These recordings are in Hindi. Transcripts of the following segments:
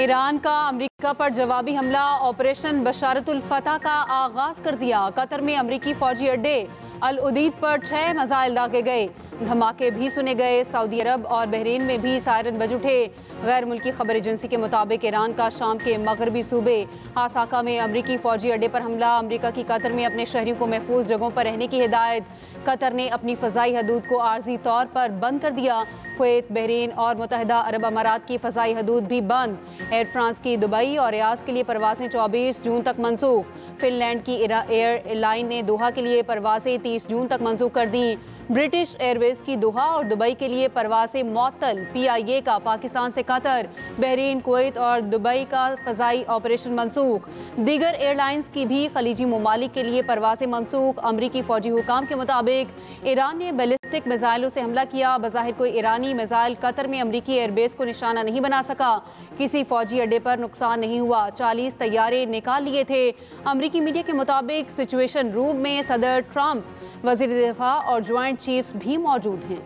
ईरान का अमेरिका पर जवाबी हमला, ऑपरेशन बशारतुल फतह का आगाज कर दिया। कतर में अमेरिकी फौजी अड्डे अल उदीद पर 6 मिसाइल दागे गए। धमाके भी सुने गए। सऊदी अरब और बहरीन में भी सायरन बज उठे। गैर मुल्की खबर एजेंसी के मुताबिक ईरान का शाम के मगरबी सूबे हासाका में अमेरिकी फौजी अड्डे पर हमला। अमेरिका की कतर में अपने शहरियों को महफूज जगहों पर रहने की हिदायत। कतर ने अपनी फ़ज़ाई हदूद को आर्जी तौर पर बंद कर दिया। कुवैत, बहरीन और मुत्तहिदा अरब अमारात की फ़ज़ाई हदूद भी बंद। एयर फ्रांस की दुबई और रियाद के लिए परवासें 24 जून तक मनसूख। फिनलैंड की एयर लाइन ने दोहा के लिए परवासें 30 जून तक मनसूख कर दी। ब्रिटिश एयरवेज की दोहा और दुबई के लिए परवासें मुअत्तल। PIA का पाकिस्तान से कतर, बहरीन, कुवैत और दुबई का फ़ज़ाई ऑपरेशन मनसूख। दीगर एयरलाइंस की भी खलीजी ममालिक के लिए परवासें मनसूख। अमरीकी फौजी हुकाम के मुताबिक ईरान ने बैलिस्टिक मिसाइलों से हमला किया। बज़ाहिर कोई ईरानी मिसाइल कतर में अमरीकी एयरबेस को निशाना नहीं बना सका। किसी फौजी अड्डे पर नुकसान नहीं हुआ। 40 तैयारे निकाल लिए थे। अमरीकी मीडिया के मुताबिक सिचुएशन रूम में सदर ट्रंप, वज़ीर दिफा और ज्वाइंट चीफ्स भी मौजूद हैं।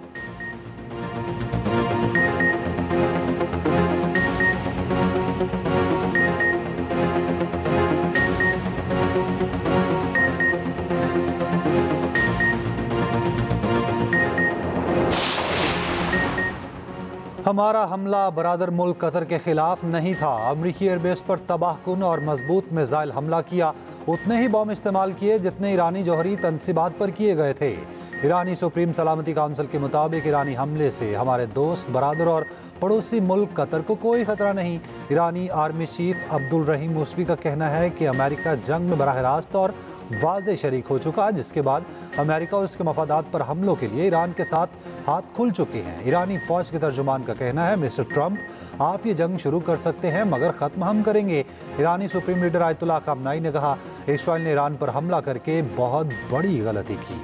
हमारा हमला बरादर मुल्क कतर के खिलाफ नहीं था। अमरीकी एयरबेस पर तबाहकुन और मजबूत मिसाइल हमला किया। उतने ही बम इस्तेमाल किए जितने ईरानी जौहरी तनसीबात पर किए गए थे। ईरानी सुप्रीम सलामती काउंसिल के मुताबिक ईरानी हमले से हमारे दोस्त, बरादर और पड़ोसी मुल्क कतर को कोई खतरा नहीं। ईरानी आर्मी चीफ अब्दुल रहीम मूसवी का कहना है कि अमेरिका जंग में बराह रास्त और वाज़े शरीक हो चुका, जिसके बाद अमेरिका और उसके मफादात पर हमलों के लिए ईरान के साथ हाथ खुल चुके हैं। ईरानी फौज के तर्जुमान का कहना है, मिस्टर ट्रंप, आप ये जंग शुरू कर सकते हैं मगर ख़त्म हम करेंगे। ईरानी सुप्रीम लीडर आयतुल्लाह ख़ामनाई ने कहा, इसराइल ने ईरान पर हमला करके बहुत बड़ी गलती की।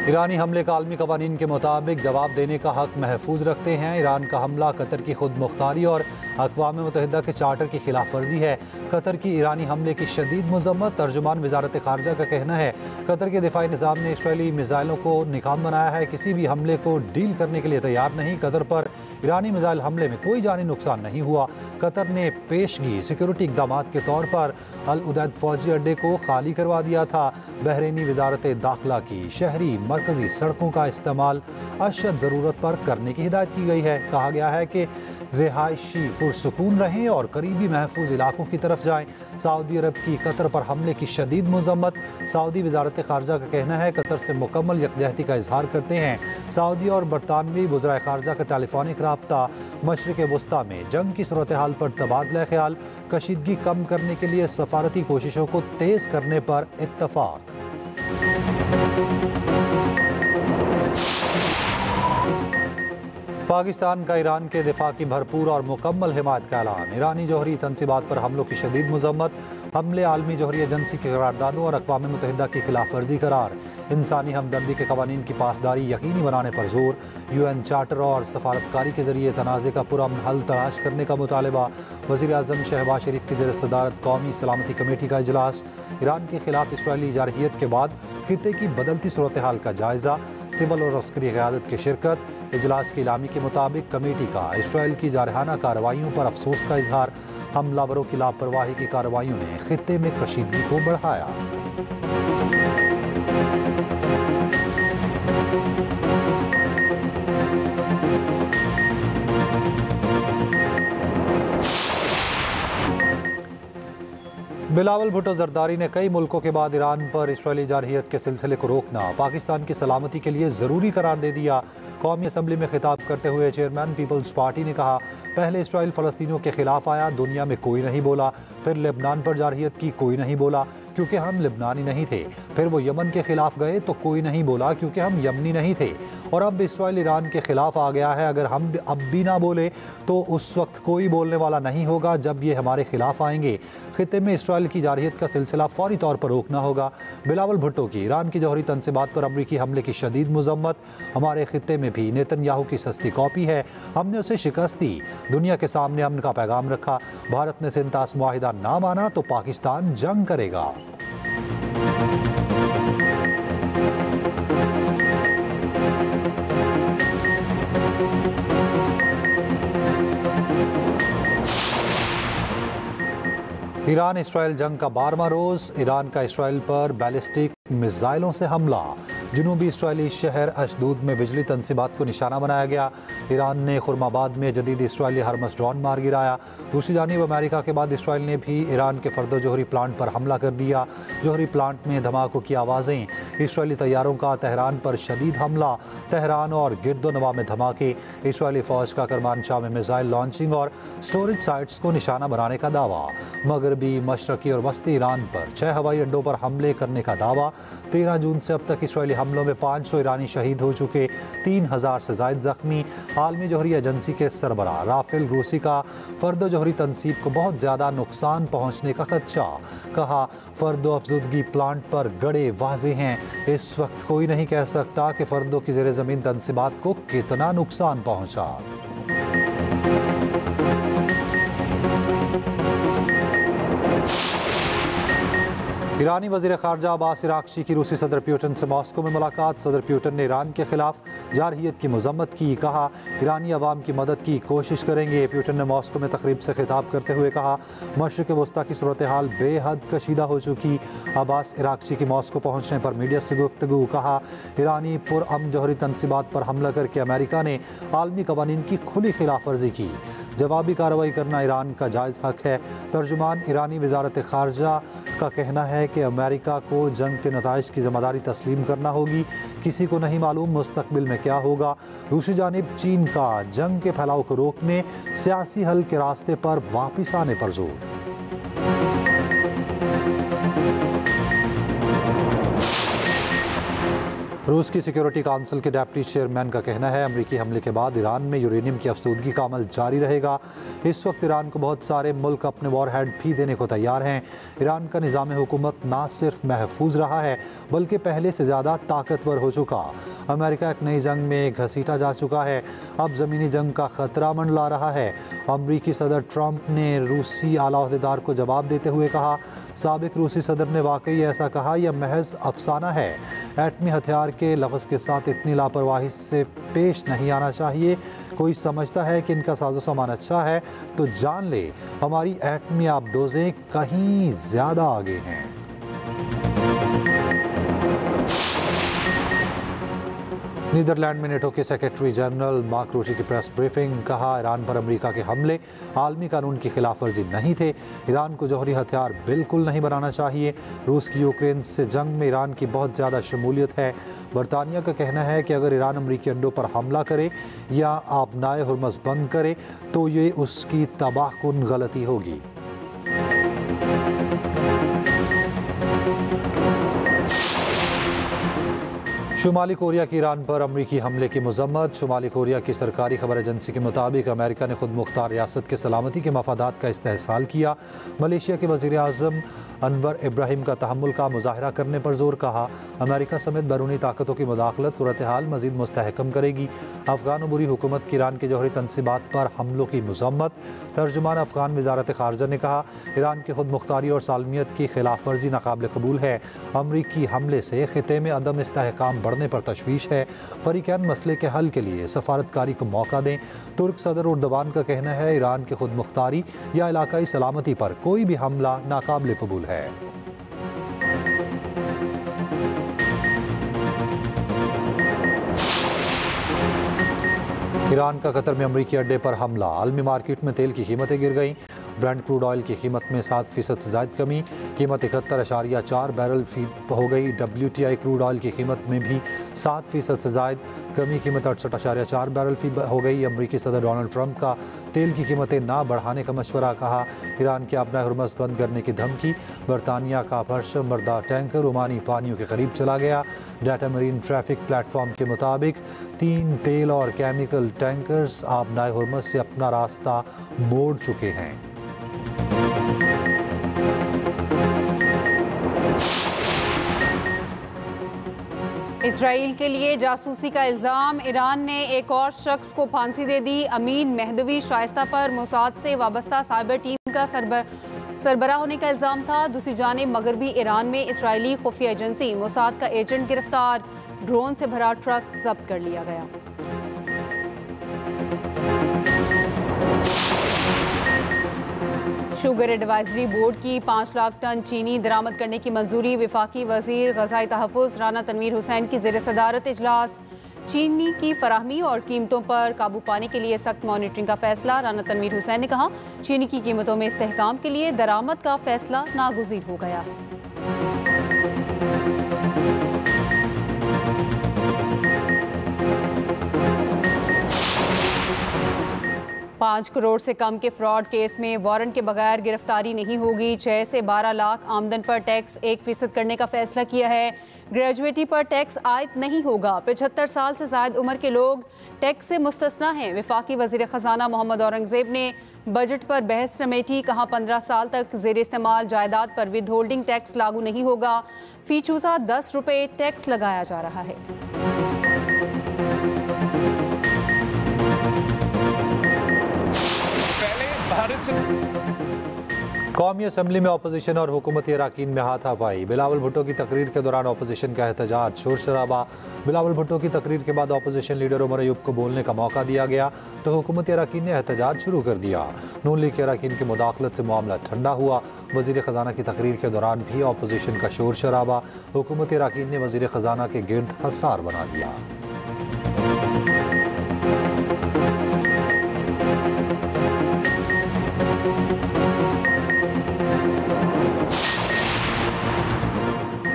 ईरानी हमले का आलमी कवानीन के मुताबिक जवाब देने का हक महफूज रखते हैं। ईरान का हमला कतर की खुद मुख्तारी और अक़वाम मुत्तहिदा के चार्टर की खिलाफ वर्जी है। कतर की ईरानी हमले की शदीद मज़म्मत। तर्जुमान वज़ारत ख़ारजा का कहना है, कतर के दिफाई निज़ाम ने इसराइली मिसाइलों को निकाम बनाया है, किसी भी हमले को डील करने के लिए तैयार नहीं। कतर पर ईरानी मिसाइल हमले में कोई जानी नुकसान नहीं हुआ। कतर ने पेशगी सिक्योरिटी इक़दाम के तौर पर अल उदैद फौजी अड्डे को खाली करवा दिया था। बहरीनी वज़ारत दाखिला की शहरी मरकजी सड़कों का इस्तेमाल अशद ज़रूरत पर करने की हिदायत की गई है। कहा गया है कि रिहायशी पुरसुकून रहें और करीबी महफूज इलाकों की तरफ जाएं। सऊदी अरब की कतर पर हमले की शदीद मज़म्मत। सऊदी वज़ारत ख़ारजा का कहना है, कतर से मुकम्मल यकजहती का इजहार करते हैं। सऊदी और बरतानवी वज़राए ख़ारजा का टेलीफोनिक राब्ता। मशरिक़ वस्ता में जंग की सूरत हाल पर तबादला ख्याल। कशीदगी कम करने के लिए सफारती कोशिशों को तेज़ करने पर इत्तफ़ाक़। पाकिस्तान का ईरान के दिफा की भरपूर और मुकम्मल हिमायत का ऐलान। ईरानी जौहरी तनसीबात पर हमलों की शदीद मज़म्मत। हमले आलमी जौहरी एजेंसी के करारदादों और अक़वाम मुत्तहिदा की खिलाफ वर्जी करार। इंसानी हमदर्दी के कवानीन की पासदारी यकीनी बनाने पर जोर। UN चार्टर और सफारतकारी के जरिए तनाज़े का पुरअमन हल तलाश करने का मुतालबा। वज़ीर आज़म शहबाज शरीफ की ज़ेर सदारत कौमी सलामती कमेटी का इजलास। ईरान के खिलाफ इसराइली जारहियत के बाद खित्ते की बदलती सूरत हाल का जायज़ा। सिविल और अस्करी क़यादत की शिरकत। इजलास की इलामी के मुताबिक कमेटी का इसराइल की जारहाना कार्रवाइयों पर अफसोस का इजहार। हमलावरों की लापरवाही की कार्रवाइयों ने खित्ते में कशीदगी को बढ़ाया। बिलावल भुट्टो जरदारी ने कई मुल्कों के बाद ईरान पर इसराइली जारहियत के सिलसिले को रोकना पाकिस्तान की सलामती के लिए ज़रूरी करार दे दिया। कौमी असम्बली में खिताब करते हुए चेयरमैन पीपल्स पार्टी ने कहा, पहले इसराइल फ़लस्तीनियों के खिलाफ आया, दुनिया में कोई नहीं बोला। फिर लेबनान पर जारहियत की, कोई नहीं बोला क्योंकि हम लेबनानी नहीं थे। फिर वो यमन के खिलाफ गए तो कोई नहीं बोला क्योंकि हम यमनी नहीं थे। और अब इसराइल ईरान के खिलाफ आ गया है। अगर हम अब भी ना बोले तो उस वक्त कोई बोलने वाला नहीं होगा जब ये हमारे खिलाफ आएंगे। खित्ते में इसराइल की जारहियत का सिलसिला फौरी तौर पर रोकना होगा। बिलावल भुट्टो की ईरान की जौहरी तनसीबात पर अमरीकी हमले की शदीद मज़म्मत। हमारे खित्ते में भी नेतन्याहू की सस्ती कॉपी है, हमने उसे शिकस्त दी। दुनिया के सामने अमन का पैगाम रखा। भारत ने सिंतास मुआहिदा ना माना तो पाकिस्तान जंग करेगा। ईरान इसराइल जंग का 12वां रोज। ईरान का इसराइल पर बैलिस्टिक मिसाइलों से हमला। जनूबी इसराइली शहर अशदूद में बिजली तनसीबात को निशाना बनाया गया। ईरान ने खुरमाबाद में जदीद इसराइली हरमस ड्रोन मार गिराया। दूसरी जानिब अमेरिका के बाद इसराइल ने भी ईरान के फर्दो जोहरी प्लांट पर हमला कर दिया। जोहरी प्लांट में धमाकों की आवाज़ें। इसराइली तैयारों का तेहरान पर शदीद हमला। तेहरान और गिरदोनवा में धमाके। इसराइली फौज का करमानशाह में मिसाइल लॉन्चिंग और स्टोरेज साइट्स को निशाना बनाने का दावा। मगरबी, मशरकी और वस्ती ईरान पर 6 हवाई अड्डों पर हमले करने का दावा। 13 जून से अब तक इसराइली हमलों में 500 ईरानी शहीद हो चुके, 3000 से ज़ायद जख्मी। आलमी जोहरी एजेंसी के सरबराह राफेल ग्रोसी का फर्दो जोहरी तनसीब को बहुत ज़्यादा नुकसान पहुँचने का खदशा। कहा, फर्दो अफजुदगी प्लांट पर गड़े वाजे हैं। इस वक्त कोई नहीं कह सकता कि फर्दों की ज़ेर ज़मीन तनसीबात को कितना नुकसान पहुँचा। ईरानी वज़ीर ख़ारजा अब्बास इराक़ची की रूसी सदर प्यूटन से मॉस्को में मुलाकात। सदर प्यूटन ने ईरान के खिलाफ जारहियत की मज़म्मत की। कहा, ईरानी अवाम की मदद की कोशिश करेंगे। प्यूटन ने मॉस्को में तकरीब से खिताब करते हुए कहा, मशरिक़ वस्ता की सूरत हाल बेहद कशीदा हो चुकी। अब्बास इराक़ची की मॉस्को पहुँचने पर मीडिया से गुफ्तगू। कहा, ईरानी पुरअमन जोहरी तनसीबात पर हमला करके अमेरिका ने आलमी कवानीन की खुली खिलाफ वर्जी की। जवाबी कार्रवाई करना ईरान का जायज़ हक है। तर्जुमान ईरानी वज़ारत ख़ारजा का कहना है कि अमेरिका को जंग के नताइज की ज़िम्मेदारी तस्लीम करना होगी। किसी को नहीं मालूम मुस्तकबिल में क्या होगा। दूसरी जानिब चीन का जंग के फैलाव को रोकने, सियासी हल के रास्ते पर वापस आने पर जोर। रूस की सिक्योरिटी काउंसिल के डिप्टी चेयरमैन का कहना है, अमरीकी हमले के बाद ईरान में यूरेनियम की अफसूदगी का अमल जारी रहेगा। इस वक्त ईरान को बहुत सारे मुल्क अपने वॉरहेड भी देने को तैयार हैं। ईरान का निज़ाम हुकूमत ना सिर्फ महफूज रहा है बल्कि पहले से ज़्यादा ताकतवर हो चुका। अमेरिका एक नई जंग में घसीटा जा चुका है। अब ज़मीनी जंग का ख़तरा मंडला रहा है। अमरीकी सदर ट्रंप ने रूसी आला ओहदेदार को जवाब देते हुए कहा, साबिक रूसी सदर ने वाकई ऐसा कहा, यह महज अफसाना है। एटमी हथियार के लफ्ज़ के साथ इतनी लापरवाही से पेश नहीं आना चाहिए। कोई समझता है कि इनका साजो सामान अच्छा है तो जान ले, हमारी एटमी आबदोज़ें कहीं ज़्यादा आगे हैं। नीदरलैंड में नेटो के सेक्रेटरी जनरल मार्क रूटे की प्रेस ब्रीफिंग। कहा, ईरान पर अमेरिका के हमले आलमी कानून की खिलाफ वर्जी नहीं थे। ईरान को जौहरी हथियार बिल्कुल नहीं बनाना चाहिए। रूस की यूक्रेन से जंग में ईरान की बहुत ज़्यादा शमूलियत है। बरतानिया का कहना है कि अगर ईरान अमरीकी अड्डों पर हमला करे या आबनाए हुर्मस बंद करे तो ये उसकी तबाहकुन गलती होगी। शुमाली कोरिया की ईरान पर अमरीकी हमले की मजम्मत। शुमाली कोरिया की सरकारी खबर एजेंसी के मुताबिक अमेरिका ने खुद मुख्तार रियासत के सलामती के मफादात का इस्तेहसाल किया। मलेशिया के वज़ीर आज़म अनवर इब्राहिम का तहम्मुल का मुजाहरा करने पर जोर। कहा, अमेरिका समेत बैरूनी ताकतों की मुदाखलत सूरत हाल मज़ीद मुस्तहकम करेगी। अफ़गान अबूरी हुकूमत की ईरान के जौहरी तनसीबात पर हमलों की मजम्मत। तर्जुमान अफ़गान वज़ारत ख़ारजा ने कहा, ईरान की खुद मुख्तारी और सालमियत की खिलाफ वर्जी नाकाबिल कबूल है। अमरीकी हमले से ख़िते में अदम इस्तेहकाम बढ़ने पर तशवीश है। फ़रीक़ैन मसले के हल के लिए सफारतकारी को मौका दें। तुर्क सदर उर्दवान का कहना है, ईरान की खुद मुख्तारी या इलाकाई सलामती पर कोई भी हमला नाकाबिल कबूल है। ईरान का कतर में अमरीकी अड्डे पर हमला। आलमी मार्केट में तेल की कीमतें गिर गईं। ब्रेंट क्रूड ऑयल की कीमत में 7% से ज़ायद कमी। कीमत 71.4 बैरल फी हो गई। WTI क्रूड ऑयल की कीमत में भी 7% से ज़ायद कमी। कीमत 68.4 बैरल फी हो गई। अमरीकी सदर डोनाल्ड ट्रंप का तेल की कीमतें ना बढ़ाने का मशवरा। कहा, ईरान के आबनाए हुर्मस बंद करने की धमकी। बरतानिया का परचम बरदार टैंकर ओमानी पानियों के करीब चला गया। डाटा मरीन ट्रैफिक प्लेटफॉर्म के मुताबिक 3 तेल और केमिकल टैंकर्स आबनाए हुर्मस से अपना रास्ता मोड़ चुके हैं। इसराइल के लिए जासूसी का इल्ज़ाम। ईरान ने एक और शख्स को फांसी दे दी। अमीन मेहदवी शाइस्ता पर मोसाद से वाबस्ता साइबर टीम का सरबराह होने का इल्ज़ाम था। दूसरी जानिब मगरबी ईरान में इसराइली खुफिया एजेंसी मोसाद का एजेंट गिरफ्तार। ड्रोन से भरा ट्रक जब्त कर लिया गया। शुगर एडवाइजरी बोर्ड की 5 लाख टन चीनी दरामद करने की मंजूरी। वफाकी वजीर ग़ज़ाई तहफ़्फ़ुज़ राना तनवीर हुसैन की ज़ेर सदारत इजलास। चीनी की फराहमी और कीमतों पर काबू पाने के लिए सख्त मॉनिटरिंग का फैसला। राना तनवीर हुसैन ने कहा, चीनी की कीमतों में इस्तेहकाम के लिए दरामद का फैसला नागुज़ीर हो गया है। 5 करोड़ से कम के फ्रॉड केस में वारंट के बगैर गिरफ्तारी नहीं होगी। 6 से 12 लाख आमदन पर टैक्स 1% करने का फैसला किया है। ग्रेजुएटी पर टैक्स आयद नहीं होगा। 75 साल से ज़ायद उम्र के लोग टैक्स से मुस्तस्ना हैं। वफाकी वज़ीर ख़जाना मोहम्मद औरंगज़ेब ने बजट पर बहस समेटी। कहा, 15 साल तक ज़ेर इस्तेमाल जायदाद पर विद होल्डिंग टैक्स लागू नहीं होगा। फी चूज़ा 10 रुपये टैक्स लगाया जा रहा है। कौमी असम्बली में अपोजिशन और हुकूमती अराकीन में हाथापाई। बिलावल भुट्टो की तकरीर के दौरान अपोजिशन का एहतजाज, शोर शराबा। बिलावल भुट्टो की तकरीर के बाद अपोजिशन लीडर उमर अयूब को बोलने का मौका दिया गया तो हुकूमती अराकीन ने एहतजाज शुरू कर दिया। नून लीग के अराकीन की मुदाखलत से मामला ठंडा हुआ। वज़ीर ख़जाना की तकरीर के दौरान भी अपोजिशन का शोर शराबा। हुकूमती अराकीन ने वज़ीर ख़जाना के गिर्द हसार बना दिया।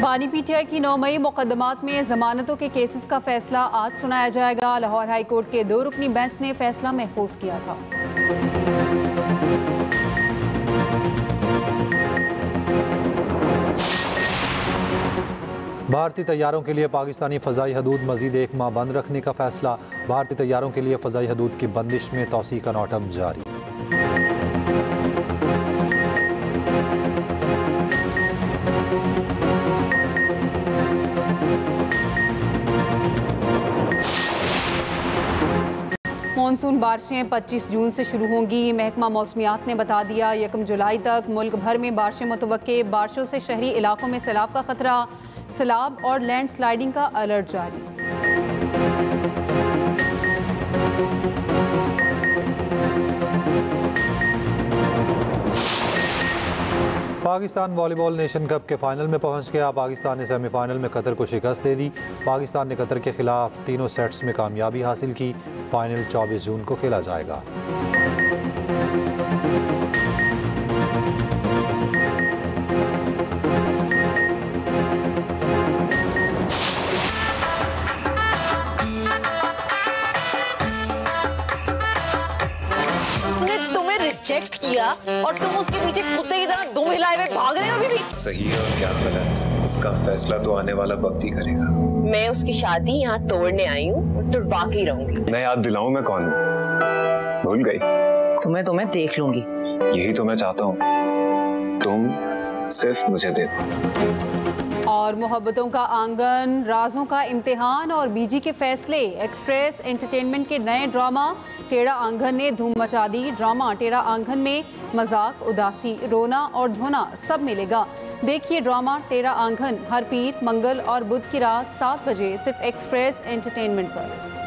बानी पीटीआई की 9 मई मुकदमात में जमानतों के केसेस का फैसला आज सुनाया जाएगा। लाहौर हाई कोर्ट के 2 रुकनी बेंच ने फैसला महफूज किया था। भारतीय तैयारों के लिए पाकिस्तानी फ़ज़ाई हदूद मज़ीद 1 माह बंद रखने का फैसला। भारतीय तैयारों के लिए फ़ज़ाई हदूद की बंदिश में तौसीक़ का नोटम जारी। मानसून बारिशें 25 जून से शुरू होंगी। महकमा मौसमियात ने बता दिया, 1 जुलाई तक मुल्क भर में बारिशें मुतवक्के। बारिशों से शहरी इलाकों में सैलाब का खतरा, सैलाब और लैंड स्लाइडिंग का अलर्ट जारी। पाकिस्तान वॉलीबॉल नेशन कप के फाइनल में पहुंच गया। पाकिस्तान ने सेमीफाइनल में कतर को शिकस्त दे दी। पाकिस्तान ने कतर के खिलाफ तीनों सेट्स में कामयाबी हासिल की। फाइनल 24 जून को खेला जाएगा। रिजेक्ट किया और तुम उसके पीछे कुत्ते की तरह दुम हिलाए हुए भाग रहे हो अभी भी। सही है और क्या गलत, इसका फैसला तो आने वाला वक्त ही करेगा। मैं उसकी शादी यहाँ तोड़ने आई हूँ और तुड़वा के रहूंगी। मैं याद दिलाऊं मैं कौन हूँ? भूल गई? तुम्हें देख लूंगी। यही तो मैं चाहता हूँ, तुम सिर्फ मुझे देखो। और मोहब्बतों का आंगन, राजों का इम्तिहान और बीजी के फैसले। एक्सप्रेस एंटरटेनमेंट के नए ड्रामा टेढ़ा आंगन ने धूम मचा दी। ड्रामा टेढ़ा आंगन में मजाक, उदासी, रोना और धोना सब मिलेगा। देखिए ड्रामा टेढ़ा आंगन हर पीर, मंगल और बुध की रात 7 बजे सिर्फ एक्सप्रेस एंटरटेनमेंट पर।